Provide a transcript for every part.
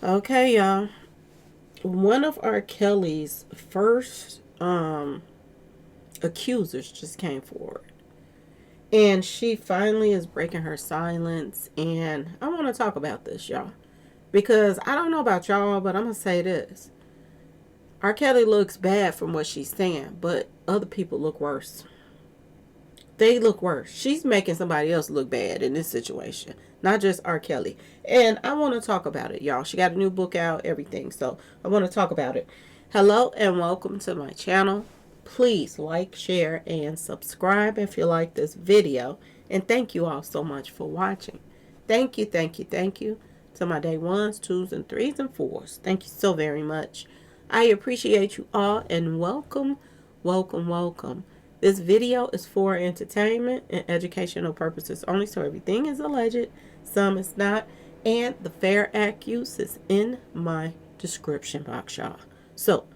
Okay, y'all. One of R. Kelly's first accusers just came forward. And she finally is breaking her silence. And I want to talk about this, y'all. Because I don't know about y'all, but I'm going to say this. R. Kelly looks bad from what she's saying, but other people look worse. They look worse. She's making somebody else look bad in this situation, not just R. Kelly. And I want to talk about it, y'all. She got a new book out, everything. So I want to talk about it. Hello and welcome to my channel. Please like, share, and subscribe if you like this video. And thank you all so much for watching. Thank you, thank you, thank you to my day ones, twos, and threes, and fours. Thank you so very much. I appreciate you all and welcome, welcome, welcome. This video is for entertainment and educational purposes only, so everything is alleged, some is not, and the fair accuse is in my description box, y'all. So,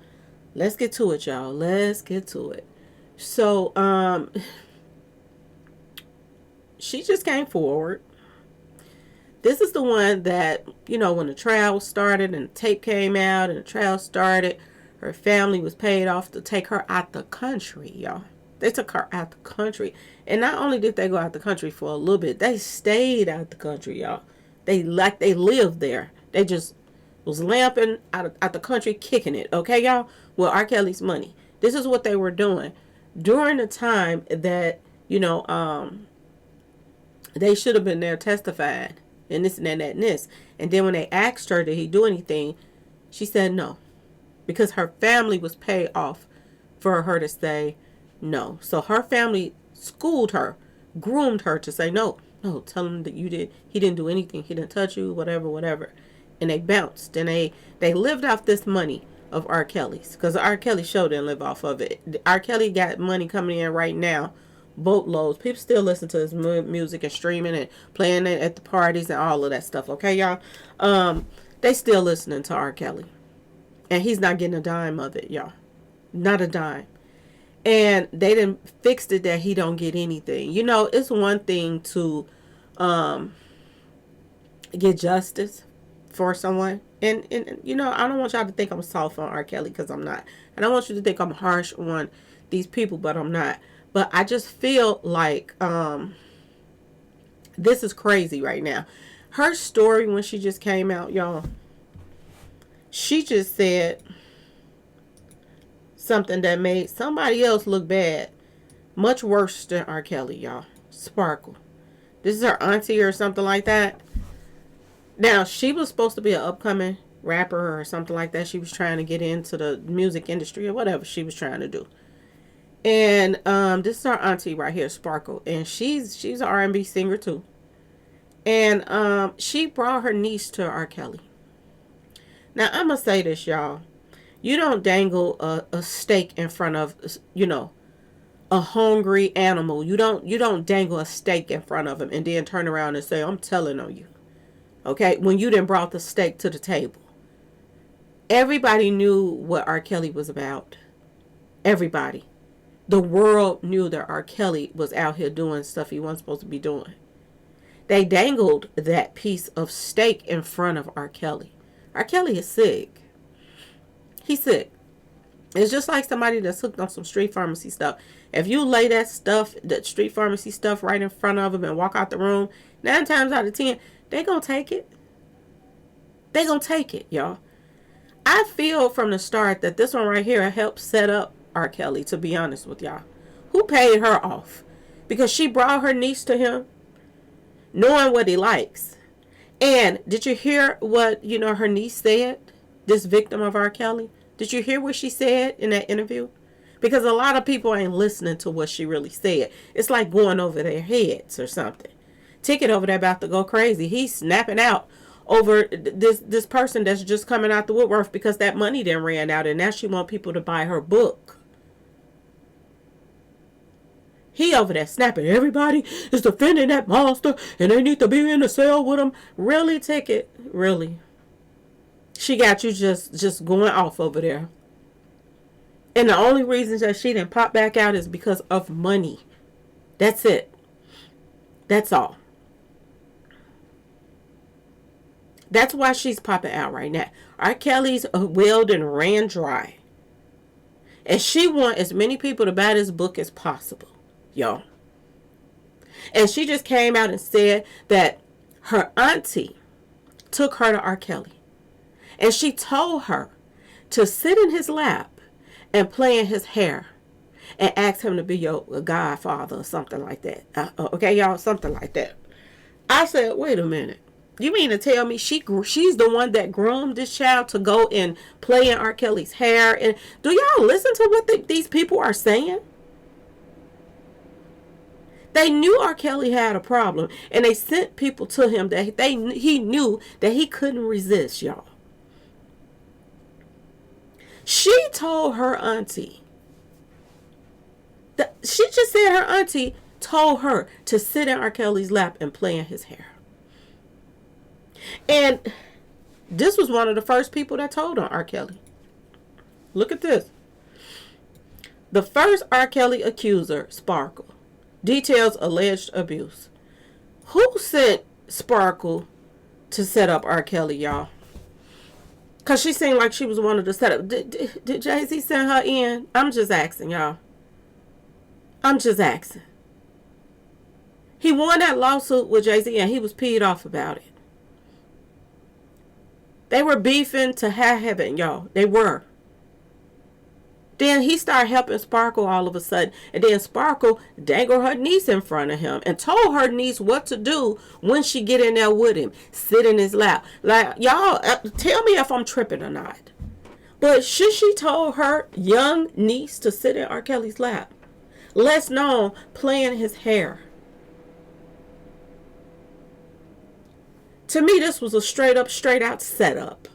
let's get to it, y'all. Let's get to it. So, she just came forward. This is the one that, you know, when the trial started and the tape came out and the trial started, her family was paid off to take her out the country, y'all. They took her out the country. And not only did they go out the country for a little bit, they stayed out the country, y'all. They lived there. They just was lamping out the country, kicking it, okay, y'all? With R. Kelly's money. This is what they were doing during the time that, you know, they should have been there testifying and this and that and this. And then when they asked her, did he do anything? She said no. Because her family was paid off for her to say no. So her family schooled her, groomed her to say no. No, tell him that he didn't do anything. He didn't touch you, whatever, whatever. And they bounced. And they lived off this money of R. Kelly's. Because R. Kelly show didn't live off of it. R. Kelly got money coming in right now. Boatloads. People still listen to his music and streaming and playing it at the parties and all of that stuff. Okay, y'all? They still listening to R. Kelly. And he's not getting a dime of it, y'all. Not a dime. And they didn't fix it that he don't get anything. You know, it's one thing to get justice for someone. And, you know, I don't want y'all to think I'm soft on R. Kelly, because I'm not. I don't want you to think I'm harsh on these people, but I'm not. But I just feel like this is crazy right now. Her story when she just came out, y'all, she just said something that made somebody else look bad. Much worse than R. Kelly, y'all. Sparkle. This is her auntie or something like that. Now, she was supposed to be an upcoming rapper or something like that. She was trying to get into the music industry or whatever she was trying to do. And this is our auntie right here, Sparkle. And she's an R&B singer too. And she brought her niece to R. Kelly. Now, I'm going to say this, y'all. You don't dangle a steak in front of, you know, a hungry animal. You don't dangle a steak in front of him and then turn around and say, I'm telling on you. Okay? When you done brought the steak to the table. Everybody knew what R. Kelly was about. Everybody. The world knew that R. Kelly was out here doing stuff he wasn't supposed to be doing. They dangled that piece of steak in front of R. Kelly. R. Kelly is sick. He's sick. It's just like somebody that's hooked on some street pharmacy stuff. If you lay that street pharmacy stuff right in front of them and walk out the room, 9 times out of 10, they gonna take it. They gonna take it, y'all. I feel from the start that this one right here helped set up R. Kelly, to be honest with y'all. Who paid her off? Because she brought her niece to him, knowing what he likes. And did you hear what, you know, her niece said? This victim of R. Kelly? Did you hear what she said in that interview? Because a lot of people ain't listening to what she really said. It's like going over their heads or something. Ticket over there about to go crazy. He's snapping out over this person that's just coming out the woodwork because that money then ran out and now she want people to buy her book. He over there snapping. Everybody is defending that monster and they need to be in the cell with him. Really, Ticket? Really? She got you just going off over there. And the only reason that she didn't pop back out is because of money. That's it. That's all. That's why she's popping out right now. R. Kelly's willed and ran dry. And she wants as many people to buy this book as possible, y'all. And she just came out and said that her auntie took her to R. Kelly. And she told her to sit in his lap and play in his hair and ask him to be your godfather or something like that. Okay, y'all, something like that. I said, wait a minute. You mean to tell me she's the one that groomed this child to go and play in R. Kelly's hair? And do y'all listen to what these people are saying? They knew R. Kelly had a problem, and they sent people to him that he knew that he couldn't resist, y'all. She told her auntie. She just said her auntie told her to sit in R. Kelly's lap and play in his hair. And this was one of the first people that told on R. Kelly. Look at this. The first R. Kelly accuser, Sparkle, details alleged abuse. Who sent Sparkle to set up R. Kelly, y'all? Because she seemed like she was one of the setup. Did Jay-Z send her in? I'm just asking, y'all. I'm just asking. He won that lawsuit with Jay-Z and he was peed off about it. They were beefing to high heaven, y'all. They were. Then he started helping Sparkle all of a sudden. And then Sparkle dangled her niece in front of him and told her niece what to do when she get in there with him. Sit in his lap. Like, y'all, tell me if I'm tripping or not. But should she told her young niece to sit in R. Kelly's lap? Less known, playing his hair. To me, this was a straight out setup.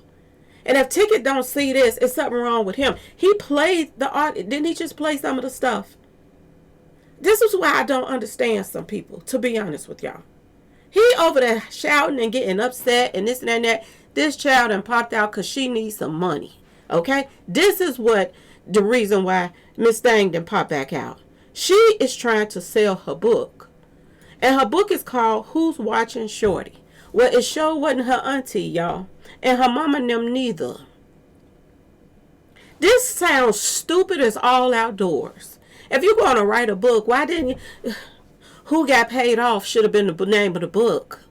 And if Ticket don't see this, it's something wrong with him. He played the art. Didn't he just play some of the stuff? This is why I don't understand some people, to be honest with y'all. He over there shouting and getting upset and this and that. This child done popped out because she needs some money. Okay? This is what the reason why Miss Thang done popped back out. She is trying to sell her book. And her book is called Who's Watching Shorty? Well, it sure wasn't her auntie, y'all. And her mama and them neither. This sounds stupid as all outdoors. If you're going to write a book, why didn't you... Who got paid off should have been the name of the book.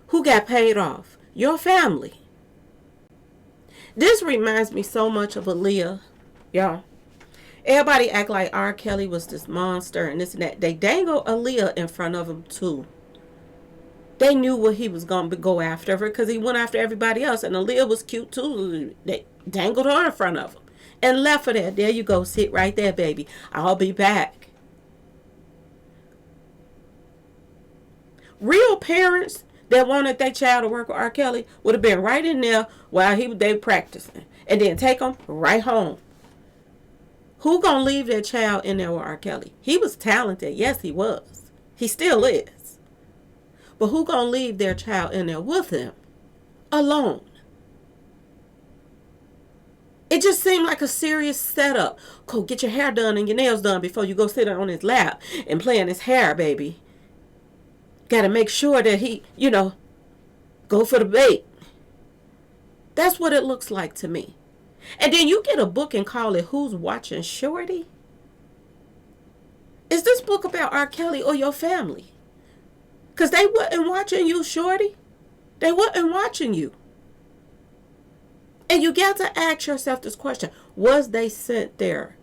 Who got paid off? Your family. This reminds me so much of Aaliyah, y'all. Everybody act like R. Kelly was this monster and this and that. They dangled Aaliyah in front of him too. They knew what he was going to go after her because he went after everybody else. And Aaliyah was cute too. They dangled her in front of him and left her there. There you go. Sit right there, baby. I'll be back. Real parents that wanted their child to work with R. Kelly would have been right in there while they practicing. And then take them right home. Who gonna leave their child in there with R. Kelly? He was talented. Yes, he was. He still is. But who gonna leave their child in there with him? Alone. It just seemed like a serious setup. Go get your hair done and your nails done before you go sit on his lap and play in his hair, baby. Gotta make sure that he, go for the bait. That's what it looks like to me. And then you get a book and call it Who's Watching Shorty? Is this book about R. Kelly or your family? Because they wasn't watching you, Shorty. They wasn't watching you. And you got to ask yourself this question. Was they sent there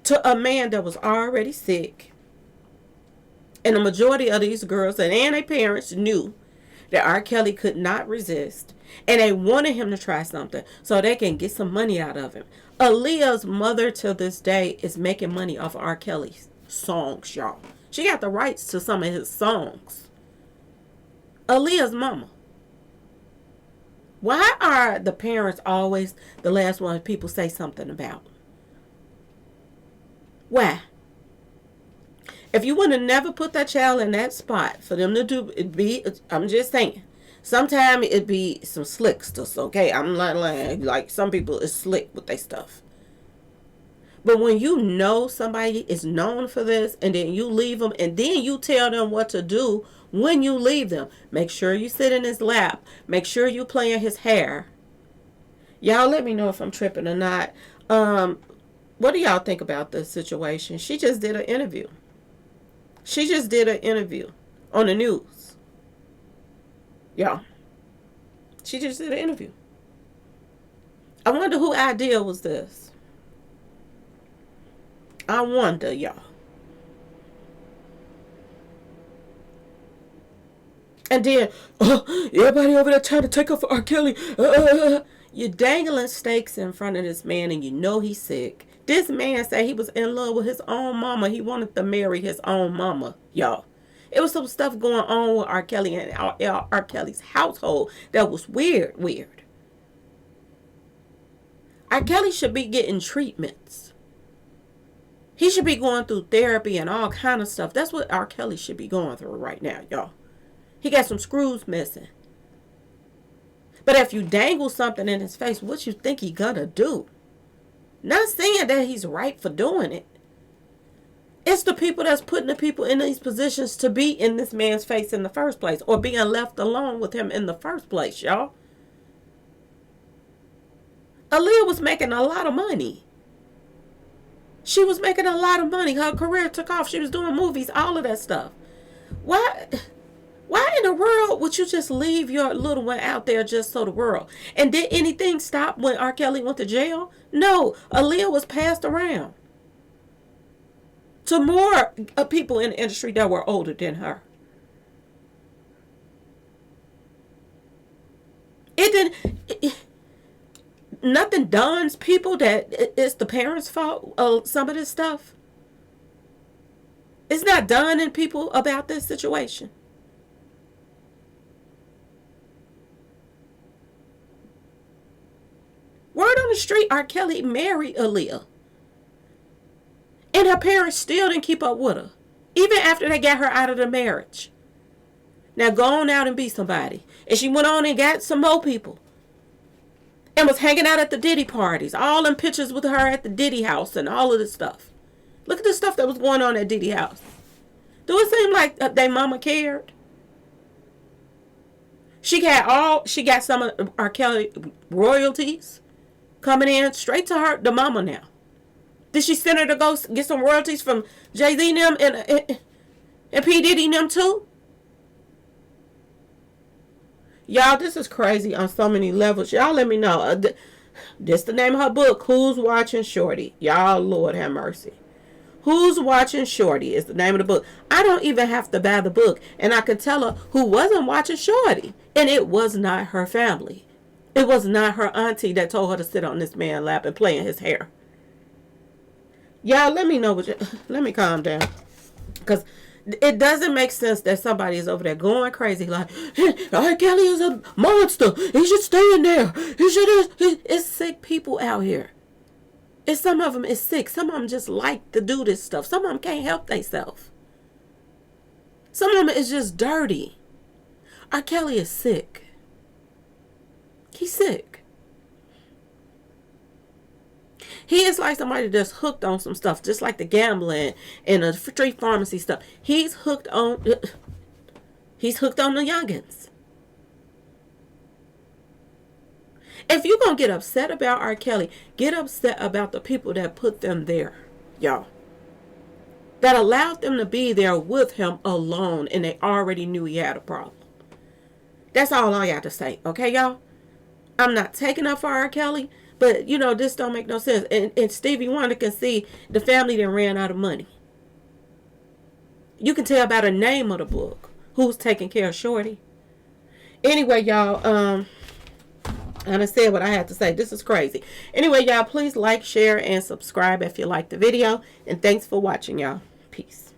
to a man that was already sick? And the majority of these girls and their parents knew that R. Kelly could not resist. And they wanted him to try something so they can get some money out of him. Aaliyah's mother to this day is making money off of R. Kelly's songs, y'all. She got the rights to some of his songs. Aaliyah's mama. Why are the parents always the last ones people say something about? Why? If you would have never put that child in that spot for them to do, I'm just saying. Sometimes it'd be some slick stuff, okay? I'm not lying. Like some people is slick with their stuff. But when you know somebody is known for this and then you leave them and then you tell them what to do When you leave them, make sure you sit in his lap. Make sure you play in his hair. Y'all let me know if I'm tripping or not. What do y'all think about this situation? She just did an interview. She just did an interview on the news. Y'all. She just did an interview. I wonder whose idea was this. I wonder, y'all. And then, everybody over there trying to take up for R. Kelly. You're dangling stakes in front of this man and you know he's sick. This man said he was in love with his own mama. He wanted to marry his own mama, y'all. It was some stuff going on with R. Kelly and R. Kelly's household that was weird. R. Kelly should be getting treatments. He should be going through therapy and all kind of stuff. That's what R. Kelly should be going through right now, y'all. He got some screws missing. But if you dangle something in his face, what you think he gonna do? Not saying that he's right for doing it. It's the people that's putting the people in these positions to be in this man's face in the first place, or being left alone with him in the first place, y'all. Aaliyah was making a lot of money. She was making a lot of money. Her career took off. She was doing movies, all of that stuff. Why in the world would you just leave your little one out there just so the world? And did anything stop when R. Kelly went to jail? No. Aaliyah was passed around to more people in the industry that were older than her. Nothing dawns people that it's the parents' fault of some of this stuff. It's not dawning people about this situation. Word on the street, R. Kelly married Aaliyah. And her parents still didn't keep up with her. Even after they got her out of the marriage. Now go on out and be somebody. And she went on and got some more people. And was hanging out at the Diddy parties. All them pictures with her at the Diddy house and all of this stuff. Look at the stuff that was going on at Diddy house. Do it seem like their mama cared? She got some of R. Kelly royalties coming in straight to her, the mama now. Did she send her to go get some royalties from Jay-Z and them and P. Diddy and them too? Y'all, this is crazy on so many levels. Y'all let me know. This the name of her book, Who's Watching Shorty? Y'all, Lord have mercy. Who's Watching Shorty is the name of the book. I don't even have to buy the book. And I could tell her who wasn't watching Shorty. And it was not her family. It was not her auntie that told her to sit on this man's lap and play in his hair. Y'all, let me know let me calm down. Because it doesn't make sense that somebody is over there going crazy like, R. Kelly is a monster. He should stay in there. It's sick people out here. And some of them is sick. Some of them just like to do this stuff. Some of them can't help themselves. Some of them is just dirty. R. Kelly is sick. He's sick. He is like somebody that's hooked on some stuff, just like the gambling and the street pharmacy stuff. He's hooked on the youngins. If you're going to get upset about R. Kelly, get upset about the people that put them there, y'all. That allowed them to be there with him alone, and they already knew he had a problem. That's all I got to say, okay, y'all? I'm not taking up for R. Kelly, but, this don't make no sense. And Stevie Wonder can see the family that ran out of money. You can tell by the name of the book who's taking care of Shorty. Anyway, y'all, and I said what I had to say. This is crazy. Anyway, y'all, please like, share, and subscribe if you like the video. And thanks for watching, y'all. Peace.